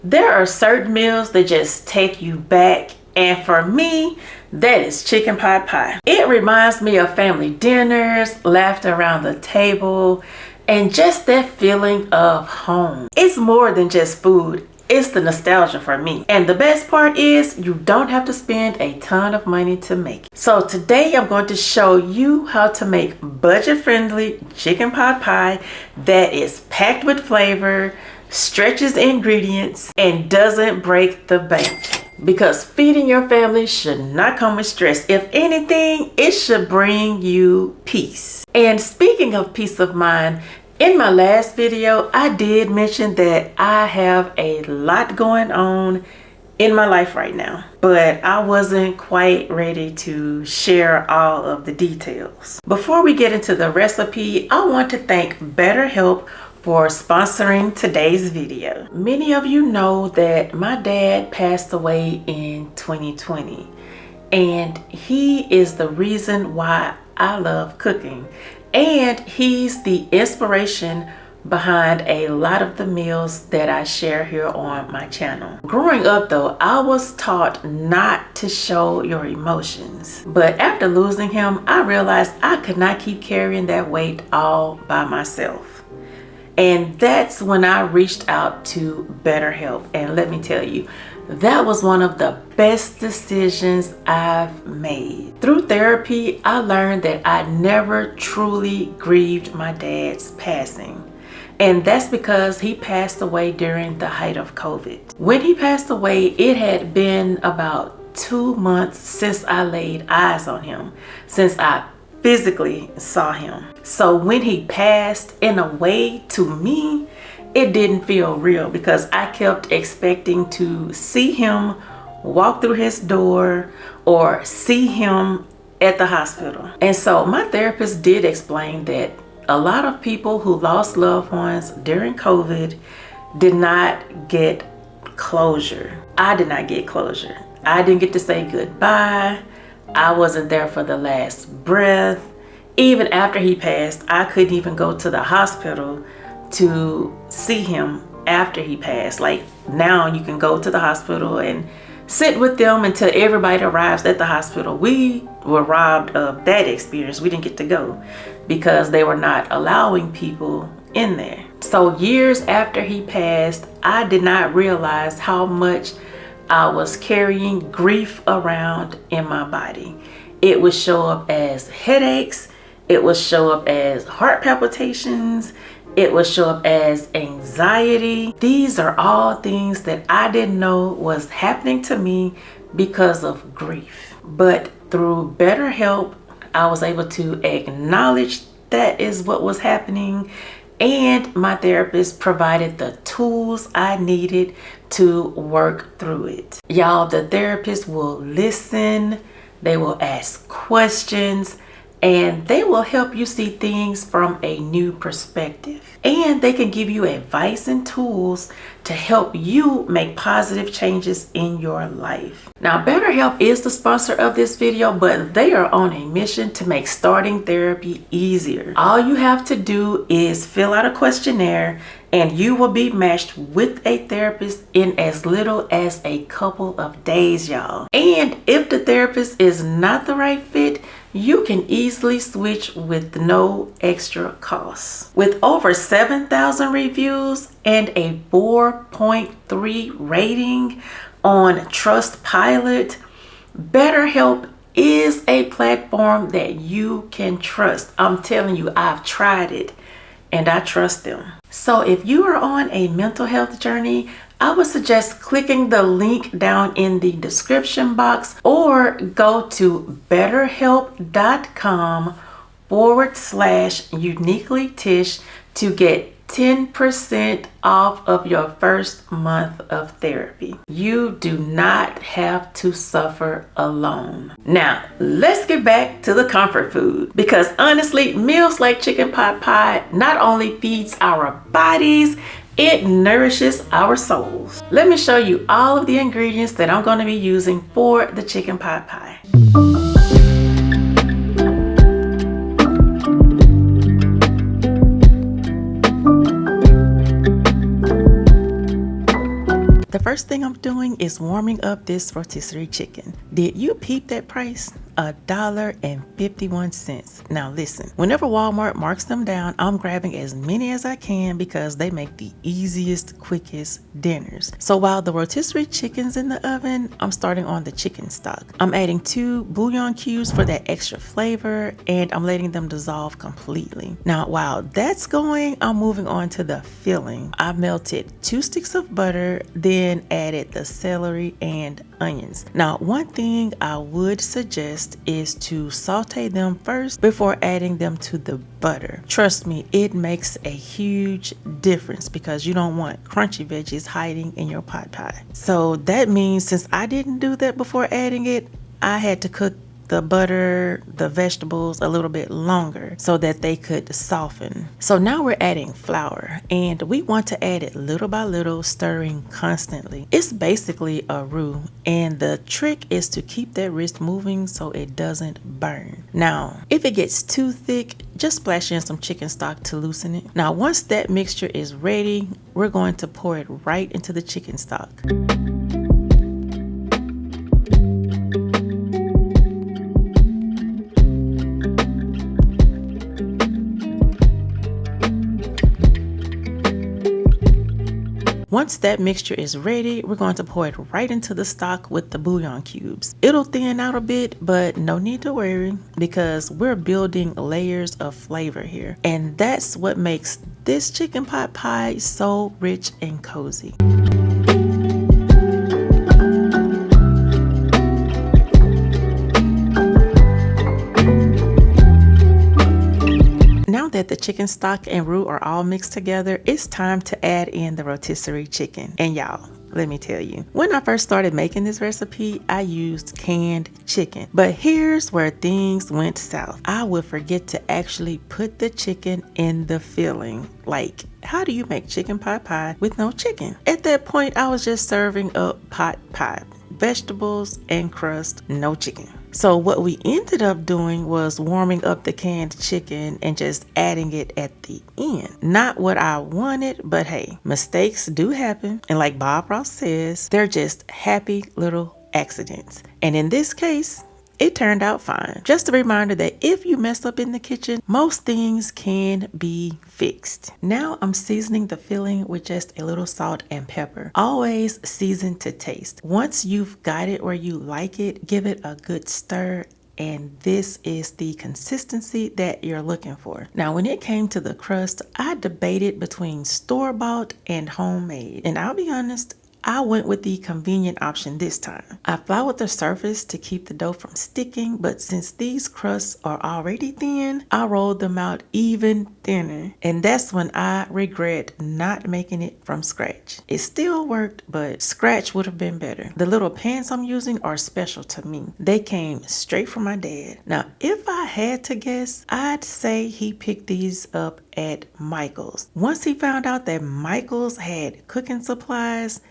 There are certain meals that just take you back, and for me, that is chicken pot pie. It reminds me of family dinners, laughter around the table, and just that feeling of home. It's more than just food. It's the nostalgia for me. And the best part is you don't have to spend a ton of money to make it. So today I'm going to show you how to make budget-friendly chicken pot pie that is packed with flavor, stretches ingredients, and doesn't break the bank. Because feeding your family should not come with stress. If anything, it should bring you peace. And speaking of peace of mind, in my last video, I did mention that I have a lot going on in my life right now, but I wasn't quite ready to share all of the details. Before we get into the recipe, I want to thank BetterHelp for sponsoring today's video. Many of you know that my dad passed away in 2020, and he is the reason why I love cooking. And he's the inspiration behind a lot of the meals that I share here on my channel. Growing up though, I was taught not to show your emotions. But after losing him, I realized I could not keep carrying that weight all by myself. And that's when I reached out to BetterHelp. And let me tell you, that was one of the best decisions I've made. Through therapy, I learned that I never truly grieved my dad's passing. And that's because he passed away during the height of COVID. When he passed away, it had been about 2 months since I laid eyes on him, since I physically saw him. So when he passed, in a way, to me, it didn't feel real because I kept expecting to see him walk through his door or see him at the hospital. And so my therapist did explain that a lot of people who lost loved ones during COVID did not get closure. I did not get closure. I didn't get to say goodbye. I wasn't there for the last breath. Even after he passed, I couldn't even go to the hospital to see him after he passed. Like now you can go to the hospital and sit with them until everybody arrives at the hospital. We were robbed of that experience. We didn't get to go because they were not allowing people in there. So years after he passed, I did not realize how much I was carrying grief around in my body. It would show up as headaches. It would show up as heart palpitations. It would show up as anxiety. These are all things that I didn't know was happening to me because of grief. But through BetterHelp, I was able to acknowledge that is what was happening, and my therapist provided the tools I needed to work through it. Y'all, the therapist will listen, they will ask questions, and they will help you see things from a new perspective. And they can give you advice and tools to help you make positive changes in your life. Now, BetterHelp is the sponsor of this video, but they are on a mission to make starting therapy easier. All you have to do is fill out a questionnaire and you will be matched with a therapist in as little as a couple of days, y'all. And if the therapist is not the right fit, you can easily switch with no extra costs. With over 7,000 reviews and a 4.3 rating on Trustpilot, BetterHelp is a platform that you can trust. I'm telling you, I've tried it and I trust them. So if you are on a mental health journey, I would suggest clicking the link down in the description box or go to betterhelp.com/uniquelytish to get 10% off of your first month of therapy. You do not have to suffer alone. Now, let's get back to the comfort food, because honestly, meals like chicken pot pie not only feeds our bodies, it nourishes our souls. Let me show you all of the ingredients that I'm going to be using for the chicken pot pie. The first thing I'm doing is warming up this rotisserie chicken. Did you peep that price? $1.51. Now listen, whenever Walmart marks them down, I'm grabbing as many as I can because they make the easiest, quickest dinners. So while the rotisserie chicken's in the oven, I'm starting on the chicken stock. I'm adding 2 bouillon cubes for that extra flavor, and I'm letting them dissolve completely. Now while that's going, I'm moving on to the filling. I melted 2 sticks of butter, then added the celery and onions. Now one thing I would suggest is to saute them first before adding them to the butter. Trust me, it makes a huge difference because you don't want crunchy veggies hiding in your pot pie. So that means since I didn't do that before adding it, I had to cook the butter, the vegetables a little bit longer so that they could soften. So now we're adding flour, and we want to add it little by little, stirring constantly. It's basically a roux, and the trick is to keep that wrist moving so it doesn't burn. Now, if it gets too thick, just splash in some chicken stock to loosen it. Now, once that mixture is ready, we're going to pour it right into the chicken stock. Once that mixture is ready, we're going to pour it right into the stock with the bouillon cubes. It'll thin out a bit, but no need to worry because we're building layers of flavor here. And that's what makes this chicken pot pie so rich and cozy. Now that the chicken stock and roux are all mixed together, it's time to add in the rotisserie chicken. And y'all, let me tell you, when I first started making this recipe, I used canned chicken. But here's where things went south. I would forget to actually put the chicken in the filling. Like, how do you make chicken pot pie with no chicken? At that point, I was just serving up pot pie, vegetables and crust, no chicken. So what we ended up doing was warming up the canned chicken and just adding it at the end. Not what I wanted, but hey, mistakes do happen. And like Bob Ross says, they're just happy little accidents. And in this case, it turned out fine. Just a reminder that if you mess up in the kitchen, most things can be fixed. Now I'm seasoning the filling with just a little salt and pepper. Always season to taste. Once you've got it where you like it, give it a good stir. And this is the consistency that you're looking for. Now, when it came to the crust, I debated between store-bought and homemade. And I'll be honest, I went with the convenient option this time. I floured the surface to keep the dough from sticking, but since these crusts are already thin, I rolled them out even thinner. And that's when I regret not making it from scratch. It still worked, but scratch would have been better. The little pans I'm using are special to me. They came straight from my dad. Now, if I had to guess, I'd say he picked these up at Michael's. Once he found out that Michael's had cooking supplies,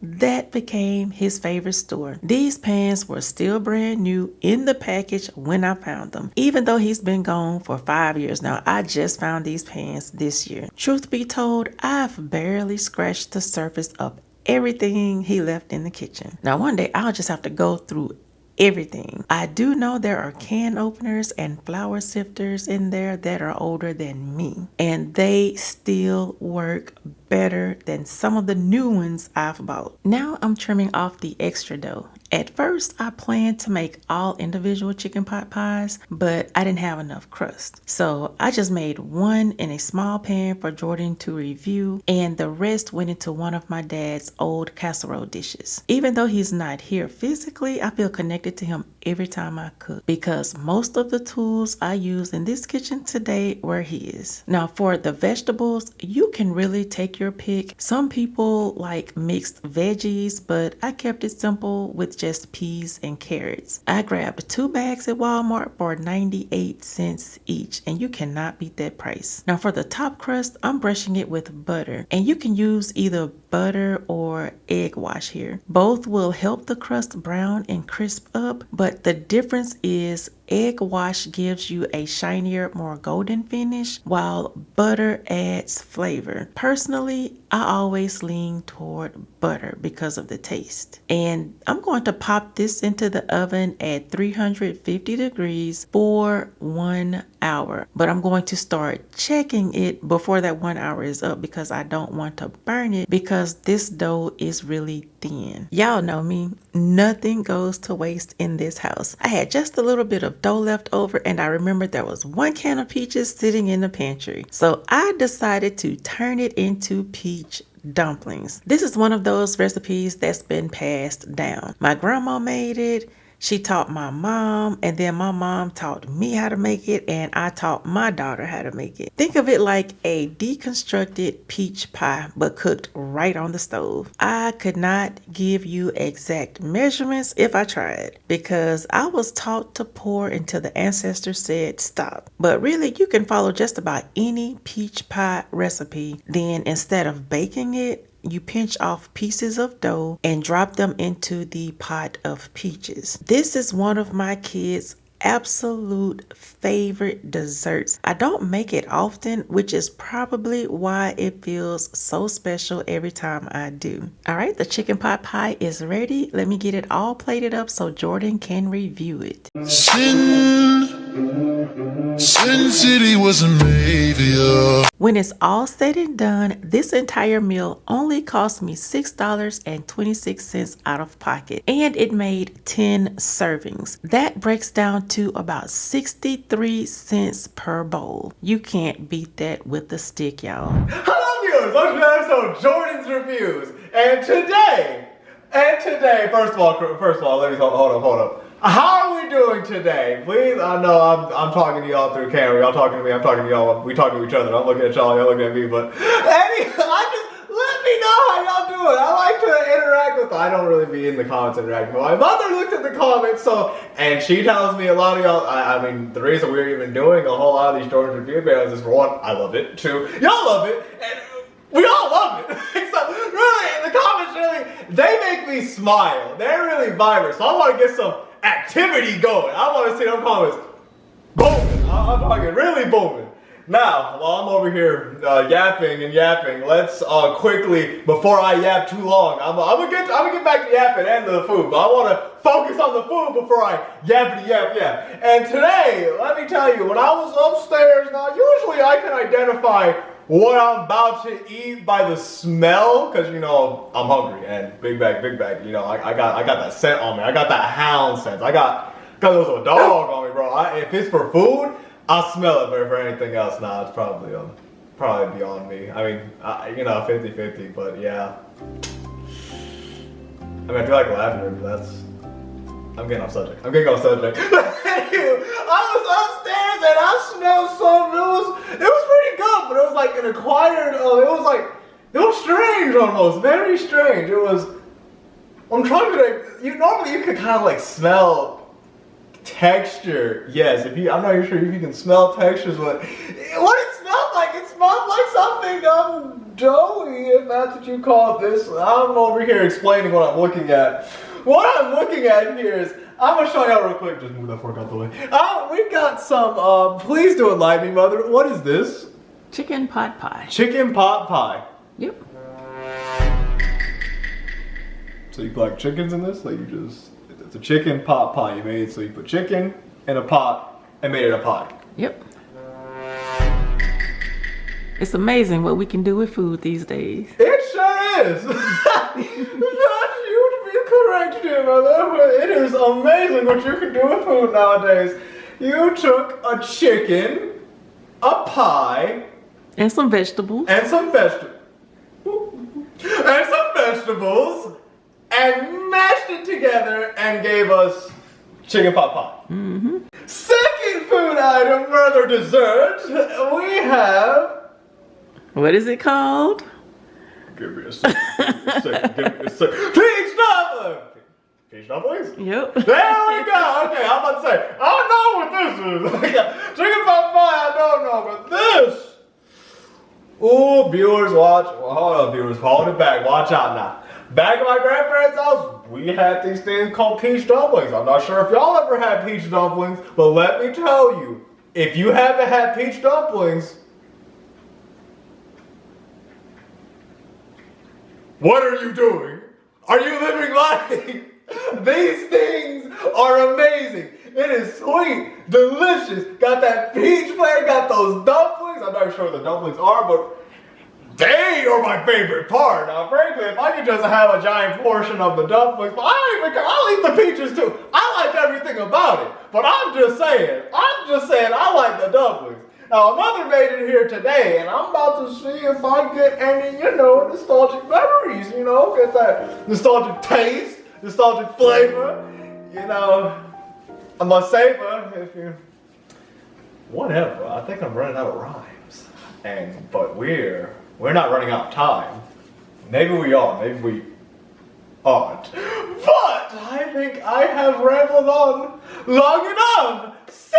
that became his favorite store. These pans were still brand new in the package when I found them. Even though he's been gone for 5 years now, I just found these pans this year. Truth be told, I've barely scratched the surface of everything he left in the kitchen. Now one day I'll just have to go through everything. I do know there are can openers and flour sifters in there that are older than me, and they still work better than some of the new ones I've bought. Now I'm trimming off the extra dough. At first, I planned to make all individual chicken pot pies, but I didn't have enough crust. So I just made one in a small pan for Jordan to review, and the rest went into one of my dad's old casserole dishes. Even though he's not here physically, I feel connected to him every time I cook because most of the tools I use in this kitchen today were his. Now for the vegetables, you can really take your pick. Some people like mixed veggies, but I kept it simple with just peas and carrots. I grabbed 2 bags at Walmart for 98 cents each, and you cannot beat that price. Now for the top crust, I'm brushing it with butter, and you can use either butter or egg wash here. Both will help the crust brown and crisp up, but the difference is egg wash gives you a shinier, more golden finish, while butter adds flavor. Personally, I always lean toward butter because of the taste. And I'm going to pop this into the oven at 350 degrees for 1 hour. But I'm going to start checking it before that 1 hour is up because I don't want to burn it because this dough is really thin. Y'all know me, nothing goes to waste in this house. I had just a little bit of dough left over and I remembered there was 1 can of peaches sitting in the pantry. So I decided to turn it into peach dumplings. This is one of those recipes that's been passed down. My grandma made it. She taught my mom, and then my mom taught me how to make it, and I taught my daughter how to make it. Think of it like a deconstructed peach pie, but cooked right on the stove. I could not give you exact measurements if I tried, because I was taught to pour until the ancestors said stop. But really, you can follow just about any peach pie recipe. Then instead of baking it, you pinch off pieces of dough and drop them into the pot of peaches. This is one of my kids' absolute favorite desserts. I don't make it often, which is probably why it feels so special every time I do. All right, the chicken pot pie is ready. Let me get it all plated up so Jordan can review it. Sin City was a savior. When it's all said and done, this entire meal only cost me $6.26 out of pocket, and it made 10 servings. That breaks down to about 63 cents per bowl. You can't beat that with a stick, y'all. Hello viewers, welcome to another episode of Jordan's Reviews. And today, first of all, let me hold up. How are we doing today? Please, I know I'm talking to y'all through camera. Y'all talking to me, I'm talking to y'all. We talking to each other. I'm looking at y'all looking at me. But anyway, let me know how y'all doing. I like to interact with. I don't really be in the comments interacting. But my mother looked at the comments, and she tells me a lot of y'all. I mean, the reason we're even doing a whole lot of these Jordan's Review videos is, for one, I love it. 2, y'all love it. And we all love it. So really, in the comments, really, they make me smile. They're really vibrant. So I want to get some activity going. I want to see them comments booming. I'm talking really booming. Now, while I'm over here yapping, let's quickly, before I yap too long, I'm gonna get back to yapping and the food, but I want to focus on the food before I yap. And today, let me tell you, when I was upstairs, now usually I can identify what I'm about to eat by the smell, because you know I'm hungry and big bag. You know I got that scent on me. I got that hound scent. I got those a dog on me, bro. If it's for food, I'll smell it. But for anything else, nah, it's probably beyond me. I mean, 50-50, but yeah. I mean, I do like lavender, but I'm getting off subject. I was upstairs and I smelled something. It was pretty good, but it was like an acquired. It was strange almost, very strange. It was. I'm trying to. Normally you could kind of like smell texture. Yes, I'm not even sure if you can smell textures, but what it smelled like. It smelled like something doughy, if that's what you call this. I'm over here explaining what I'm looking at. What I'm looking at here is, I'm going to show y'all real quick. Just move that fork out the way. We've got some, please do enlighten me, mother. What is this? Chicken pot pie. Chicken pot pie. Yep. So you put like chickens in this? It's a chicken pot pie you made. So you put chicken in a pot and made it a pie. Yep. It's amazing what we can do with food these days. It sure is. Correct, dear mother. It is amazing what you can do with food nowadays. You took a chicken, a pie, and some vegetables, and mashed it together and gave us chicken pot pie. Mm-hmm. Second food item, further dessert, we have. What is it called? Give me a second. Peach dumplings? Yep. There we go. Okay, I'm about to say, I don't know what this is. Chicken pot pie, I don't know, but this. Ooh, viewers, watch. Well, hold on, viewers, hold it back. Watch out now. Back at my grandparents' house, we had these things called peach dumplings. I'm not sure if y'all ever had peach dumplings, but let me tell you, if you haven't had peach dumplings, what are you doing? Are you living life? These things are amazing. It is sweet, delicious. Got that peach flavor, got those dumplings. I'm not sure what the dumplings are, but they are my favorite part. Now, frankly, if I could just have a giant portion of the dumplings, I'll eat the peaches too. I like everything about it. But I'm just saying, I like the dumplings. Now, mother made it here today, and I'm about to see if I get any, nostalgic memories, get that nostalgic taste, nostalgic flavor, I must savor, whatever. I think I'm running out of rhymes. But we're not running out of time. Maybe we are, maybe we aren't. But I think I have rambled on long enough. So,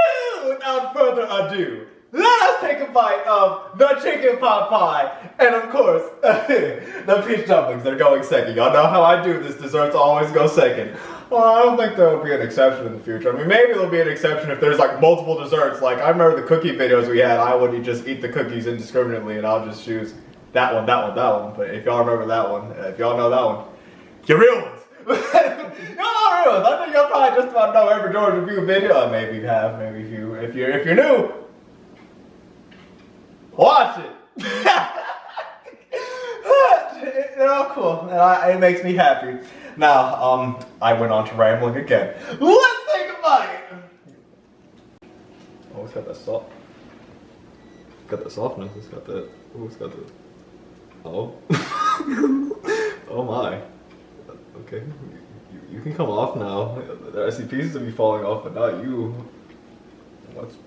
without further ado, let us take a bite of the chicken pot pie. And of course, the peach dumplings, they're going second. Y'all know how I do this, desserts always go second. Well, I don't think there will be an exception in the future. I mean, maybe there'll be an exception if there's like multiple desserts. Like, I remember the cookie videos we had, I would just eat the cookies indiscriminately and I'll just choose that one. But if y'all remember that one, if y'all know that one, you're real ones. Y'all are real ones. I think y'all probably just about know every George review video. Maybe you have, maybe if you're new, watch it. They're all cool, and it makes me happy. Now, I went on to rambling again. Let's take a bite. Oh, it's got that soft. Got that softness. It's got that. Oh, it's got the. Oh. Oh my. Okay, you can come off now. I see pieces of you falling off, but not you. That's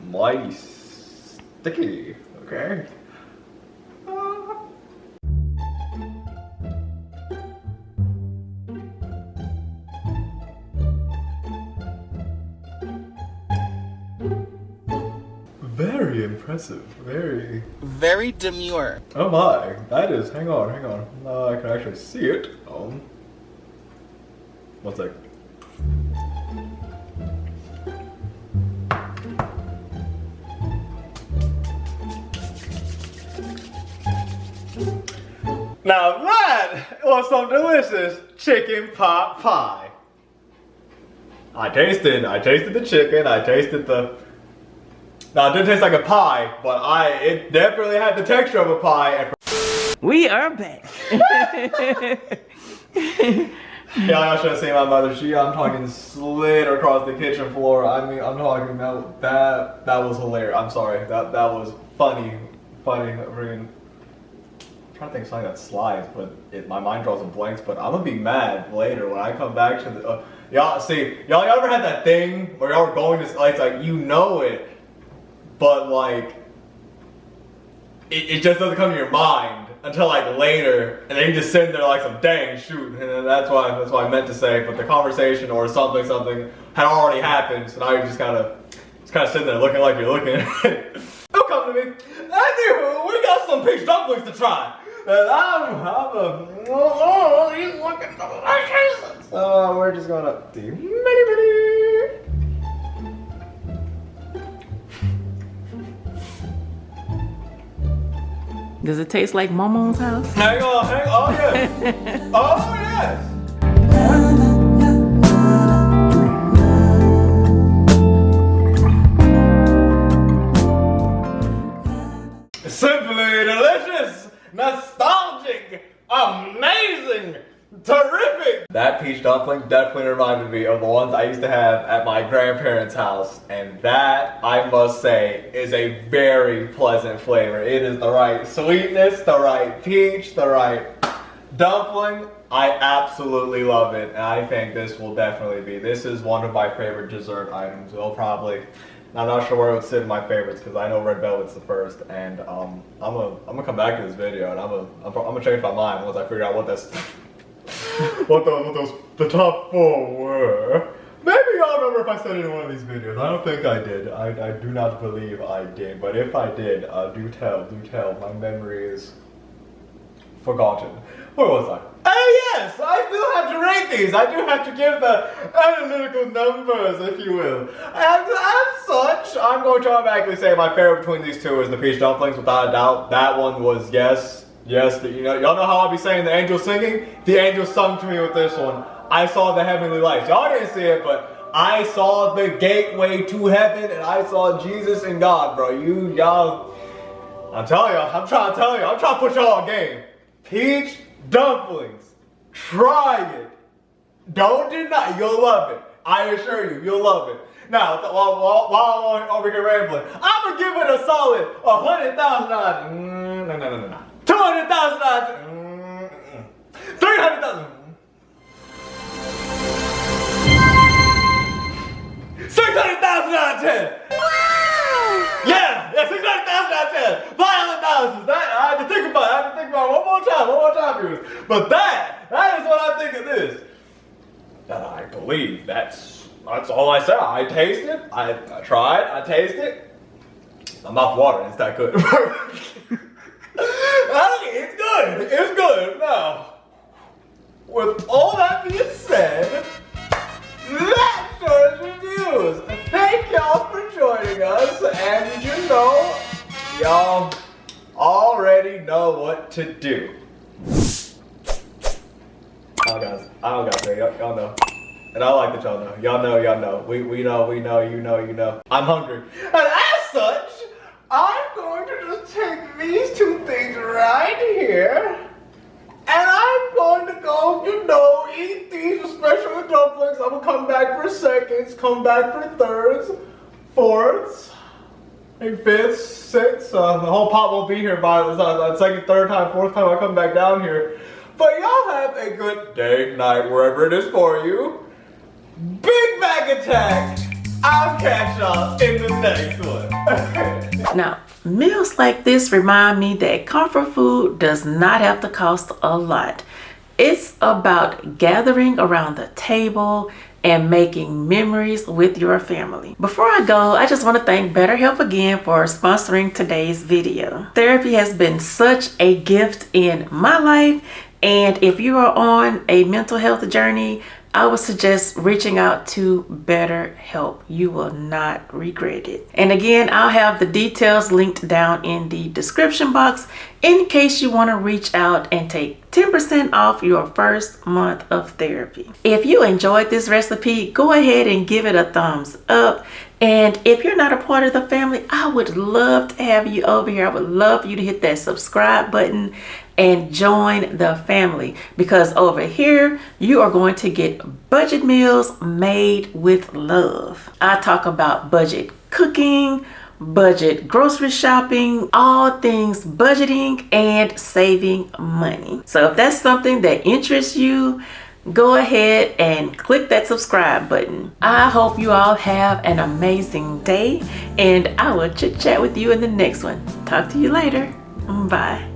mighty sticky. Okay. Very impressive. Very demure. Oh my, that is. Hang on. I can actually see it. One sec. Now that was some delicious chicken pot pie. I tasted the chicken, I tasted the... Now it didn't taste like a pie, but it definitely had the texture of a pie. And we are back. Y'all should have seen my mother. I'm talking, slid across the kitchen floor. I mean, I'm talking, that was hilarious. I'm sorry, that was funny. I'm trying to think of something that slides, but my mind draws in blanks. But I'm gonna be mad later when I come back to the. Y'all ever had that thing where y'all were going to, like, it's like you know it, but like it just doesn't come to your mind until like later, and then you just sitting there like some dang shoot, and that's why I meant to say. But the conversation or something had already happened, so now you're just kind of sitting there looking like you're looking. Don't come to me. Anywho, we got some peach dumplings to try. And he's looking delicious. So we're just gonna see. Many. Does it taste like Momo's house? Hang on. Oh yes. Oh yes. Simply delicious, nostalgic, amazing, terrific. That peach dumpling definitely reminded me of the ones I used to have at my grandparents' house, and that, I must say, is a very pleasant flavor. It is the right sweetness, the right peach, the right dumpling. I absolutely love it, and I think this will definitely be. This is one of my favorite dessert items. I'm not sure where it would sit in my favorites because I know red velvet's the first, and I'm gonna come back to this video and I'm gonna change my mind once I figure out what the top 4 were. Maybe y'all remember if I said it in one of these videos. I don't think I did. I do not believe I did. But if I did, do tell. My memory is forgotten. Where was I? Oh yes, I do have to rate these. I do have to give the analytical numbers, if you will. And as such, I'm going to automatically say my favorite between these two is the peach dumplings, without a doubt. That one was yes. Yes, y'all know how I'll be saying the angel singing? The angel sung to me with this one. I saw the heavenly lights. Y'all didn't see it, but I saw the gateway to heaven, and I saw Jesus and God, bro. Y'all, I'm telling y'all, I'm trying to put y'all on game. Peach dumplings. Try it. Don't deny. You'll love it. I assure you, you'll love it. Now, while I'm over here rambling, I'm gonna give it a solid 100,000 odds. No. 200,000 odds. 300,000. 600,000 out of 10. Wow. Yeah, 600,000 out of 10. 500,000. I had to think about it. One more time, viewers. But that is what I think of this. That I believe. That's all I said. I taste it. I tried. I taste it. My mouth watering. It's that good. It's good. It's good. Now, with all that being said, that's Jordan's Reviews. Thank y'all for joining us, and y'all already know what to do. Oh guys, I don't gotta say, y'all know. And I like that y'all know. Y'all know. We know, you know. I'm hungry. And as such, I'm going to just take these two things right here, and I'm going to go, eat these, especially the dumplings. I'm gonna come back for seconds, come back for thirds, fourths, maybe fifths, sixths. The whole pot won't be here by the second, third time, fourth time I come back down here. But y'all have a good day, night, wherever it is for you. Big Bag Attack. I'll catch y'all in the next one. Now, meals like this remind me that comfort food does not have to cost a lot. It's about gathering around the table and making memories with your family. Before I go, I just want to thank BetterHelp again for sponsoring today's video. Therapy has been such a gift in my life, and if you are on a mental health journey, I would suggest reaching out to BetterHelp. You will not regret it. And again, I'll have the details linked down in the description box in case you want to reach out and take 10% off your first month of therapy. If you enjoyed this recipe, go ahead and give it a thumbs up. And if you're not a part of the family, I would love to have you over here. I would love for you to hit that subscribe button and join the family, because over here you are going to get budget meals made with love. I talk about budget cooking, budget grocery shopping, all things budgeting and saving money. So if that's something that interests you, go ahead and click that subscribe button. I hope you all have an amazing day, and I will chit chat with you in the next one. Talk to you later. Bye.